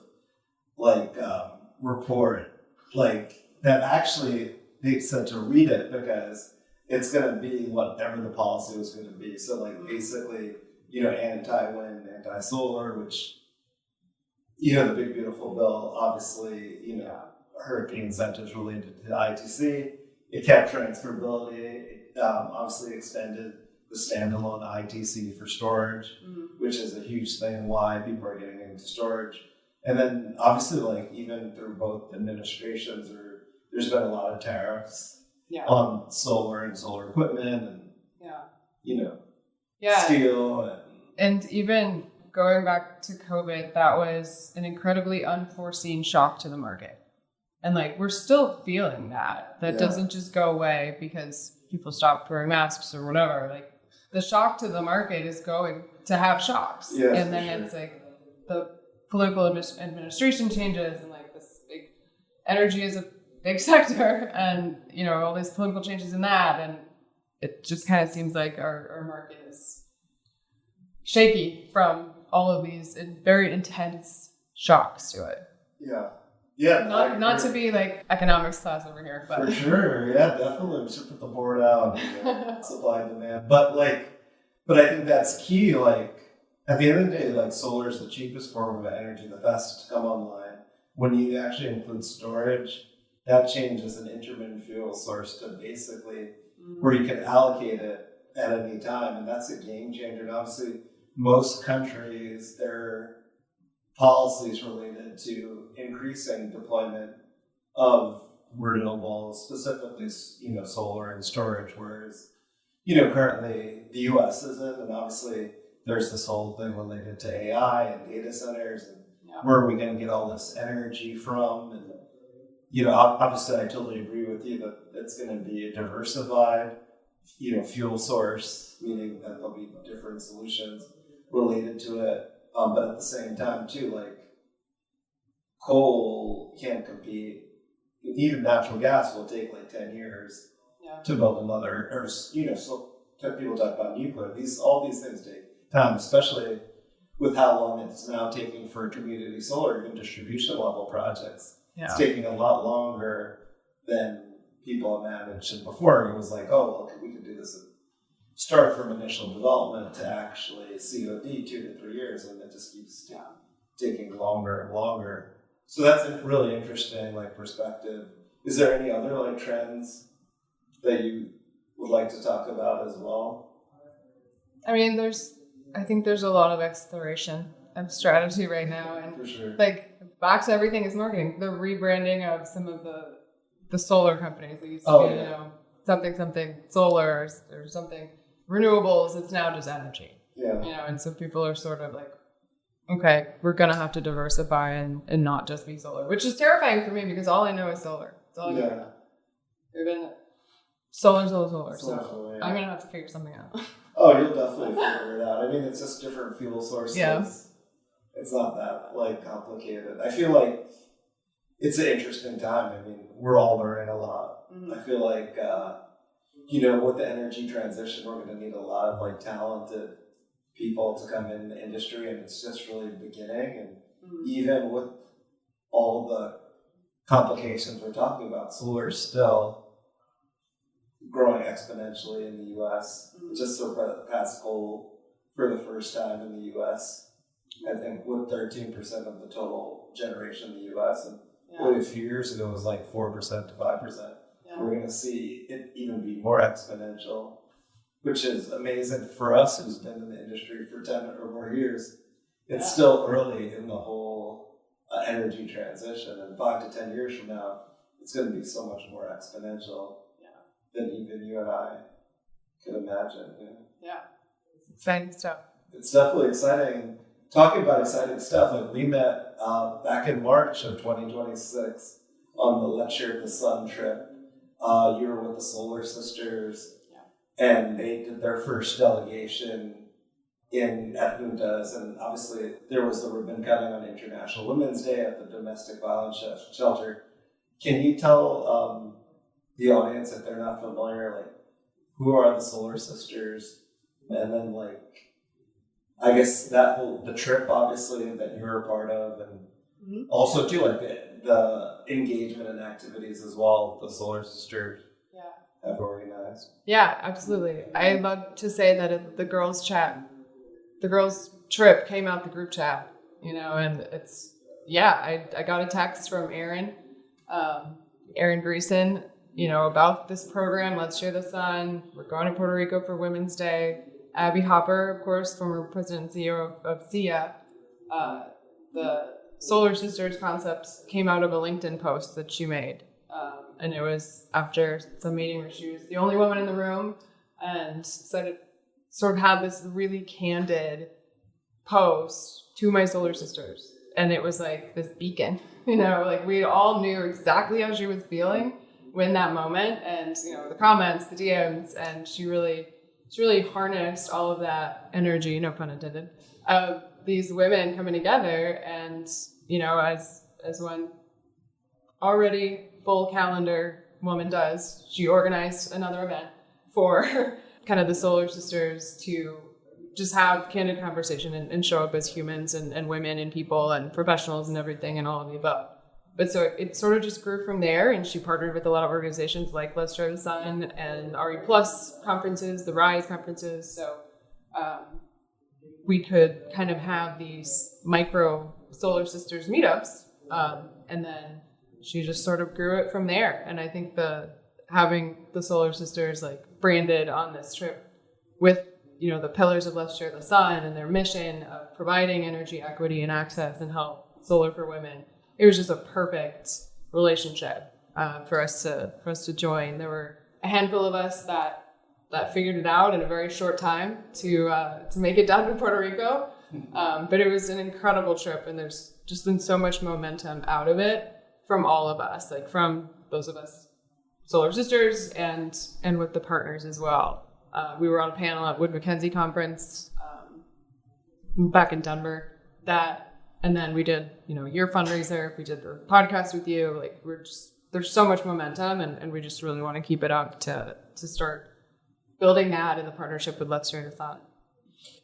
Speaker 3: report that actually they said to read it because it's going to be whatever the policy was going to be. So basically, anti-wind, anti-solar, which, the Big Beautiful Bill, obviously, hurricane incentives related to the ITC. It kept transferability. It obviously extended the standalone ITC for storage, which is a huge thing why people are getting into storage. And then obviously even through both administrations, there's been a lot of tariffs on solar and solar equipment and steel.
Speaker 1: And even going back to COVID, that was an incredibly unforeseen shock to the market. And we're still feeling that. That doesn't just go away because people stopped wearing masks or whatever. The shock to the market is going to have shocks.
Speaker 3: Yes,
Speaker 1: and then it's the political administration changes and this big energy is a big sector and, all these political changes in that. And it just kind of seems like our market is shaky from all of these very intense shocks to it.
Speaker 3: Yeah. Yeah.
Speaker 1: Not to be economics class over here, but
Speaker 3: for sure. Yeah, definitely. We should put the board out, supply and demand. But I think that's key. At the end of the day, solar is the cheapest form of energy, the fastest to come online. When you actually include storage, that changes an intermittent fuel source to basically where you can allocate it at any time. And that's a game changer. And obviously, most countries, their policies related to increasing deployment of renewables, specifically, solar and storage, whereas, currently the U.S. isn't, and obviously there's this whole thing related to AI and data centers, and where are we going to get all this energy from? And, obviously I totally agree with you that it's going to be a diversified, fuel source, meaning that there'll be different solutions related to it. But at the same time, too, coal can't compete. Even natural gas will take 10 years to build another. Or so people talk about nuclear. All these things take time, especially with how long it's now taking for community solar, even distribution level projects. Yeah. It's taking a lot longer than people imagined before. It was we could do this. Start from initial development to actually COD 2 to 3 years, and it just keeps taking longer and longer. So that's a really interesting perspective. Is there any other trends that you would like to talk about as well?
Speaker 1: I think there's a lot of exploration of strategy right now, and
Speaker 3: for sure.
Speaker 1: Back to everything is marketing. The rebranding of some of the solar companies that used to be something solar or something renewables. It's now just energy.
Speaker 3: Yeah.
Speaker 1: And so people are sort of okay, we're gonna have to diversify and not just be solar, which is terrifying for me because all I know is solar. That's all I know. Even solar. So I'm gonna have to figure something out.
Speaker 3: Oh, you'll definitely figure it out. It's just different fuel sources.
Speaker 1: Yeah.
Speaker 3: It's not that complicated. I feel it's an interesting time. We're all learning a lot. Mm-hmm. I feel with the energy transition, we're going to need a lot of talented people to come in the industry, and it's just really beginning. And even with all the complications we're talking about, solar is still growing exponentially in the U.S. Just surpassed gold for the first time in the U.S. I think with 13% of the total generation in the U.S. and a few years ago it was like 4% to 5%. Yeah. We're going to see it even be more exponential, which is amazing for us who's been in the industry for 10 or more years. It's still early in the whole energy transition, and 5 to 10 years from now, it's going to be so much more exponential than even you and I could imagine. You know?
Speaker 1: Yeah, it's exciting stuff.
Speaker 3: It's definitely exciting. Talking about exciting stuff, like we met back in March of 2026 on the Let's Share the Sun trip. You were with the Solar Sisters, and they did their first delegation at Juntas, and obviously there was the ribbon cutting on International Women's Day at the Domestic Violence Shelter. Can you tell the audience, if they're not familiar, like who are the Solar Sisters, and then like I guess the trip obviously that you were a part of, and also too like the engagement and activities as well the Solar Sisters have organized.
Speaker 1: Yeah, absolutely. I love to say that the girls' trip came out the group chat, you know, and it's I got a text from Aaron Greason, you know, about this program, Let's Share the Sun. We're going to Puerto Rico for Women's Day. Abby Hopper, of course, former president and CEO of SIA. The Solar Sisters concepts came out of a LinkedIn post that she made. And it was after some meeting where she was the only woman in the room, and said it sort of had this really candid post to my Solar Sisters. And it was like this beacon, you know, like we all knew exactly how she was feeling in that moment. And, you know, the comments, the DMs, and she really harnessed all of that energy, no pun intended, of these women coming together. And, you know, as one already full calendar woman does, she organized another event for kind of the Solar Sisters to just have candid conversation and show up as humans and women and people and professionals and everything and all of the above. But so it sort of just grew from there, and she partnered with a lot of organizations like Let's Share the Sun and RE Plus conferences, the RISE conferences. So we could kind of have these micro Solar Sisters meetups, and then she just sort of grew it from there. And I think having the Solar Sisters like branded on this trip with, you know, the pillars of Let's Share the Sun and their mission of providing energy equity and access and help solar for women, it was just a perfect relationship for us to join. There were a handful of us that figured it out in a very short time to make it down to Puerto Rico. But it was an incredible trip, and there's just been so much momentum out of it from all of us, like from those of us Solar Sisters and with the partners as well. We were on a panel at Wood Mackenzie conference back in Denver. And then we did, you know, your fundraiser. We did the podcast with you. Like there's so much momentum, and we just really want to keep it up to start building that in the partnership with Let's Share the Sun.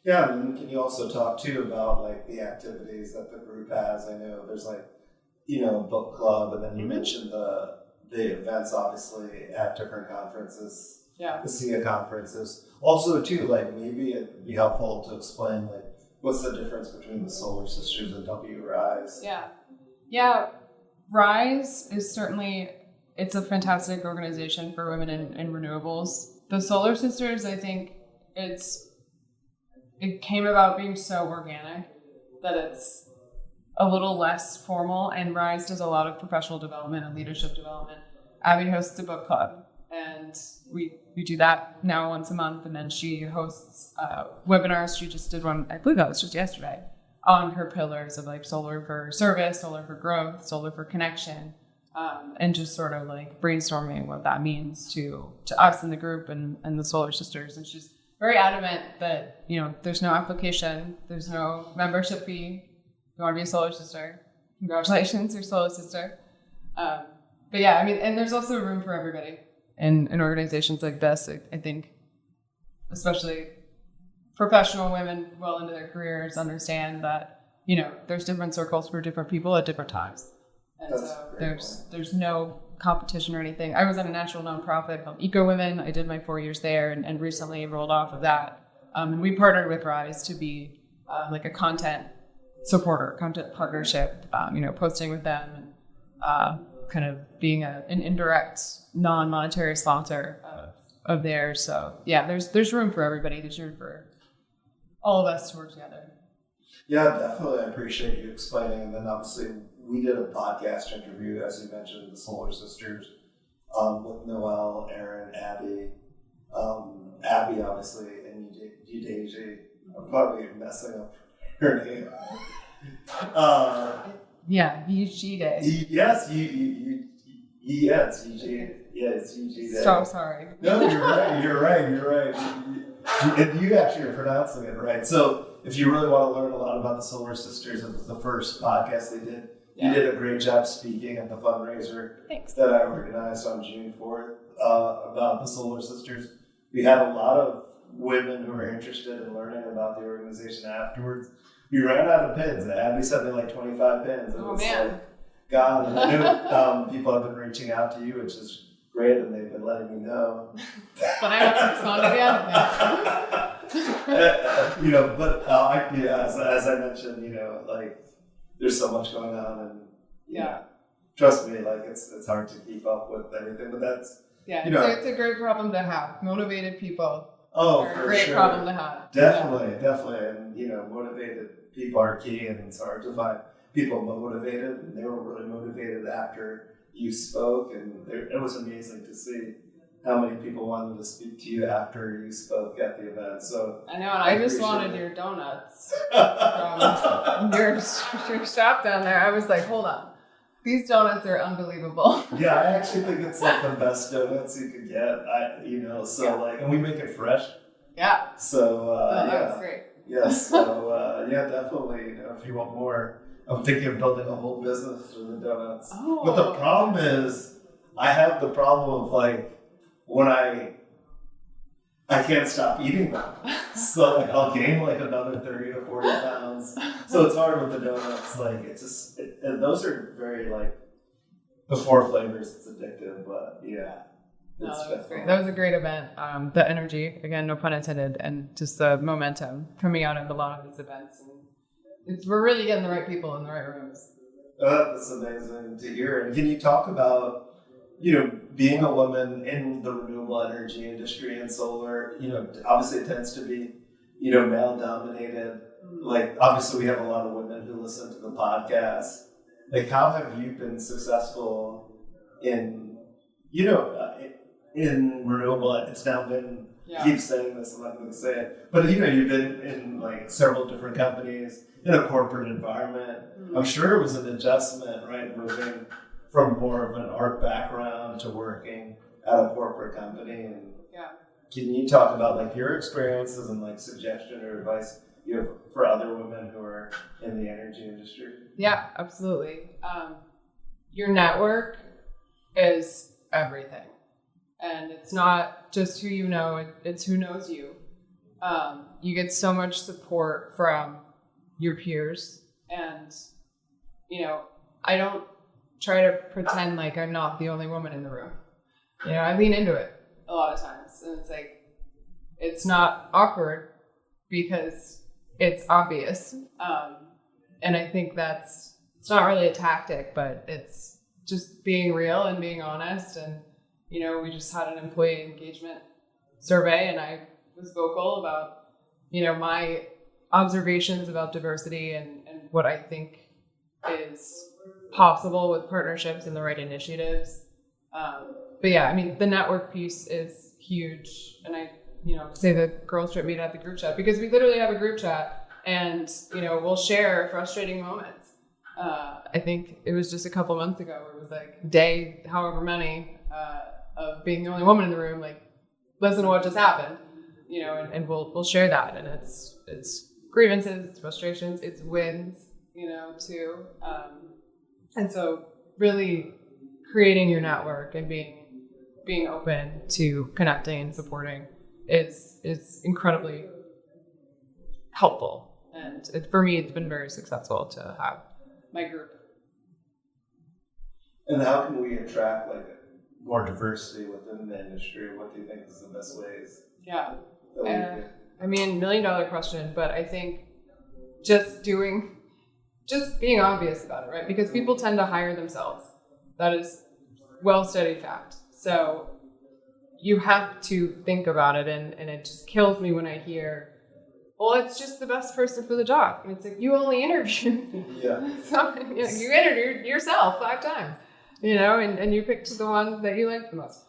Speaker 3: Yeah, and can you also talk too about like the activities that the group has? I know there's like, you know, book club, and then you mentioned the events obviously at different conferences.
Speaker 1: Yeah. The
Speaker 3: SIA conferences. Also too, like maybe it'd be helpful to explain like what's the difference between the Solar Sisters and WRISE?
Speaker 1: Yeah. RISE is certainly, it's a fantastic organization for women in renewables. The Solar Sisters, I think it came about being so organic that it's a little less formal, and RISE does a lot of professional development and leadership development. Abby hosts a book club, and we do that now once a month, and then she hosts webinars. She just did one, I believe that was just yesterday, on her pillars of like solar for service, solar for growth, solar for connection, and just sort of like brainstorming what that means to us in the group and the Solar Sisters. And she's very adamant that, you know, there's no application, there's no membership fee. You want to be a Solar Sister, congratulations, you're a Solar Sister. But yeah, I mean, and there's also room for everybody in organizations like this. I think especially professional women well into their careers understand that, you know, there's different circles for different people at different times. And so there's no competition or anything. I was at a national nonprofit called Eco Women. I did my 4 years there and recently rolled off of that. And we partnered with Rise to be like a content partnership, posting with them and kind of being an indirect non-monetary sponsor of theirs. So yeah, there's room for everybody. There's room for all of us to work together.
Speaker 3: Yeah, definitely. I appreciate you explaining. And then obviously we did a podcast interview, as you mentioned, the Solar Sisters, with Noelle, Erin, Abby, obviously, and Udaji. I'm probably messing up her name.
Speaker 1: Yeah, UG.
Speaker 3: Yes, it's UG.
Speaker 1: So sorry.
Speaker 3: No, you're right. And you actually are pronouncing it right. So if you really want to learn a lot about the Solar Sisters, it was the first podcast they did. Yeah. You did a great job speaking at the fundraiser that I organized on June 4th about the Solar Sisters. We had a lot of women who were interested in learning about the organization afterwards. We ran out of pins. Abby sent me like 25 pins.
Speaker 1: Oh, man.
Speaker 3: Like, God, and I know people have been reaching out to you, which is great, and they've been letting me know.
Speaker 1: But I haven't responded yet.
Speaker 3: But as I mentioned, like there's so much going on, and trust me, like it's hard to keep up with everything. But that's
Speaker 1: it's a great problem to have. Motivated people.
Speaker 3: Oh,
Speaker 1: are
Speaker 3: for
Speaker 1: a great
Speaker 3: sure.
Speaker 1: problem to have.
Speaker 3: Definitely, and motivated people are key, and it's hard to find people motivated, and they were really motivated after you spoke, and it was amazing to see how many people wanted to speak to you after you spoke at the event. So
Speaker 1: I know, and I just wanted your donuts from your shop down there. I was like, hold on, these donuts are unbelievable.
Speaker 3: Yeah, I actually think it's like the best donuts you could get. And we make it fresh.
Speaker 1: Yeah.
Speaker 3: So
Speaker 1: that's great.
Speaker 3: Yes. So definitely. If you want more. I'm thinking of building a whole business through the donuts.
Speaker 1: Oh.
Speaker 3: But the problem is, I have the problem of like, when I can't stop eating them. So like, I'll gain like another 30 to 40 pounds. So it's hard with the donuts. Like, it's just, and those are very like, the 4 flavors, it's addictive, but yeah.
Speaker 1: No, that was great. That was a great event. The energy, again, no pun intended, and just the momentum coming out of a lot of these events. We're really getting the right people in the right rooms.
Speaker 3: That's amazing to hear. And can you talk about, being a woman in the renewable energy industry and solar? Obviously it tends to be, male dominated. Like, obviously we have a lot of women who listen to the podcast. Like, how have you been successful in, in renewable? It's now been, keep saying this, I'm not going to say it, but you've been in like several different companies in a corporate environment. I'm sure it was an adjustment, right? Moving from more of an art background to working at a corporate company. And can you talk about like your experiences and like suggestion or advice you have for other women who are in the energy industry?
Speaker 1: Yeah, absolutely. Your network is everything. And it's not just who you know, it's who knows you. You get so much support from your peers. And, I don't try to pretend like I'm not the only woman in the room. I lean into it a lot of times. And it's like, it's not awkward because it's obvious. And I think it's not really a tactic, but it's just being real and being honest. And, we just had an employee engagement survey, and I was vocal about, my observations about diversity and what I think is possible with partnerships and the right initiatives. But yeah, the network piece is huge. And I, say the girls trip meet at the group chat, because we literally have a group chat and, we'll share frustrating moments. I think it was just a couple months ago where it was like day, however many, of being the only woman in the room, like, listen to what just happened, and we'll share that. And it's grievances, it's frustrations, it's wins, too. And so really creating your network and being open to connecting and supporting is incredibly helpful. And for me, it's been very successful to have my group.
Speaker 3: And how can we attract like more diversity within the industry? What do you think is the best ways?
Speaker 1: Yeah.
Speaker 3: That we can?
Speaker 1: I mean, $1 million question, but I think just being obvious about it, right? Because people tend to hire themselves. That is well-studied fact. So you have to think about it, and it just kills me when I hear, well, it's just the best person for the job. And it's like, you only interviewed.
Speaker 3: Yeah.
Speaker 1: You interviewed yourself 5 times, and you picked the one that you liked the most.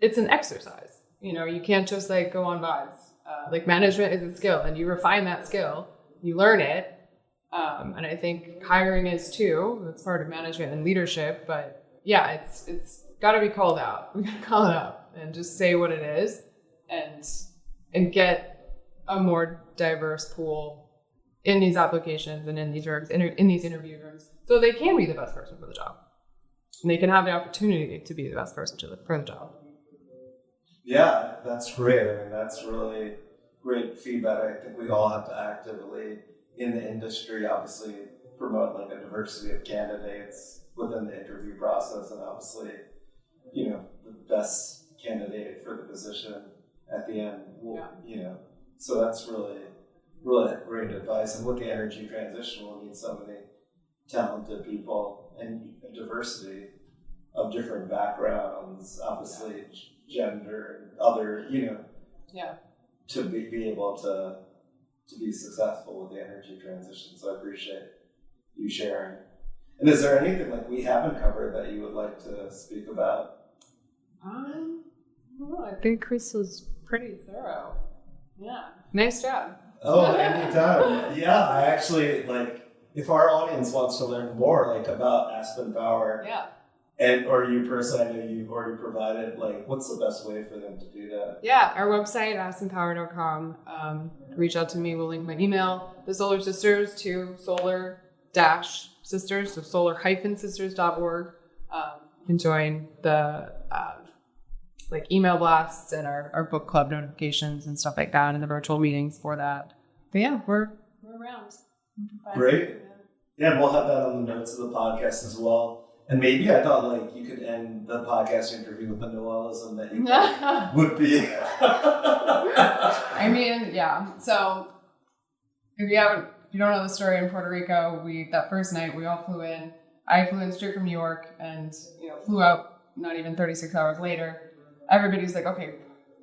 Speaker 1: It's an exercise. You can't just like go on vibes. Like management is a skill, and you refine that skill, you learn it. And I think hiring is too. That's part of management and leadership. But yeah, it's got to be called out. We got to call it out and just say what it is, and get a more diverse pool in these applications and in these interview rooms, so they can be the best person for the job, and they can have the opportunity to be the best person for the job.
Speaker 3: Yeah, that's great. I mean, that's really great feedback. I think we all have to actively, in the industry, obviously promote like a diversity of candidates within the interview process, and obviously, the best candidate for the position at the end will, so that's really, really great advice. And with the energy transition, we'll need so many talented people and a diversity of different backgrounds, obviously gender and other, to be able to be successful with the energy transition. So I appreciate you sharing. And is there anything like we haven't covered that you would like to speak about?
Speaker 1: I think Chris was pretty thorough. Yeah. Nice job.
Speaker 3: Oh, anytime. Yeah, I actually if our audience wants to learn more about Aspen Power, or you personally, I know you've already provided, what's the best way for them to do that?
Speaker 1: Yeah, our website, aspenpower.com. Reach out to me. We'll link my email. The Solar Sisters to solar-sisters, so solar-sisters.org. You can join the email blasts and our book club notifications and stuff like that, and the virtual meetings for that. But yeah, we're around.
Speaker 3: Great. Yeah, and we'll have that on the notes of the podcast as well. And maybe I thought you could end the podcast interview with the Noellism that you would be.
Speaker 1: I mean, yeah. So if you don't know the story in Puerto Rico, that first night we all flew in. I flew in straight from New York and flew out not even 36 hours later. Everybody's like, okay,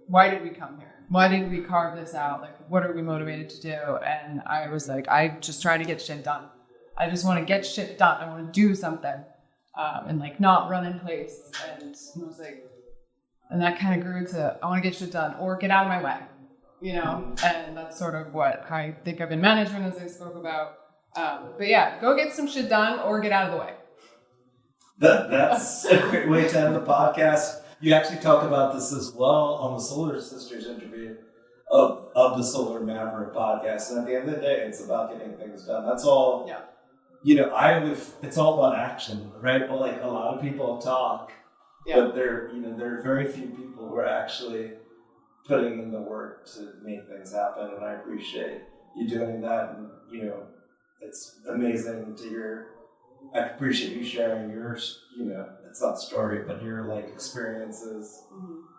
Speaker 1: why did we come here? Why did we carve this out? What are we motivated to do? And I was like, I just try to get shit done. I just want to get shit done. I want to do something. And not run in place. And I was like, and that kind of grew to, I want to get shit done or get out of my way, and that's sort of what I think of in management, as I spoke about. But yeah, go get some shit done or get out of the way.
Speaker 3: That's a great way to end the podcast. You actually talk about this as well on the Solar Sisters interview of the Solar Maverick Podcast. And at the end of the day, it's about getting things done. That's all.
Speaker 1: Yeah.
Speaker 3: It's all about action, right? But a lot of people talk, but there are very few people who are actually putting in the work to make things happen. And I appreciate you doing that. And, it's amazing to hear. I appreciate you sharing your, it's not story, but your experiences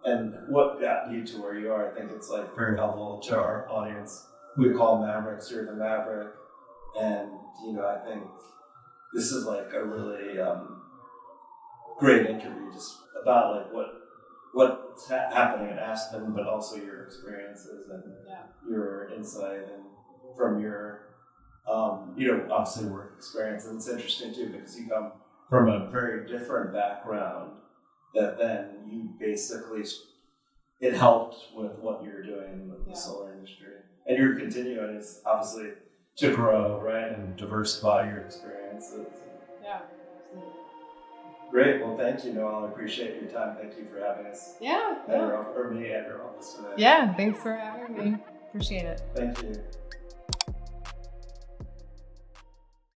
Speaker 3: and what got you to where you are. I think it's very helpful to our audience. We call Mavericks, you're the Maverick. And, I think this is a really great interview just about what's happening at Aspen, but also your experiences and your insight and from your, obviously work experience. And it's interesting too, because you come from a very different background that then you basically, it helped with what you're doing with the solar industry. And you're continuing, it's obviously to grow, right, and diversify your experiences.
Speaker 1: Yeah.
Speaker 3: Great. Well, thank you, Noelle. I appreciate your time. Thank you for having us.
Speaker 1: Yeah.
Speaker 3: Or me at your office today.
Speaker 1: Yeah. Thanks for having me. Appreciate it.
Speaker 3: Thank you.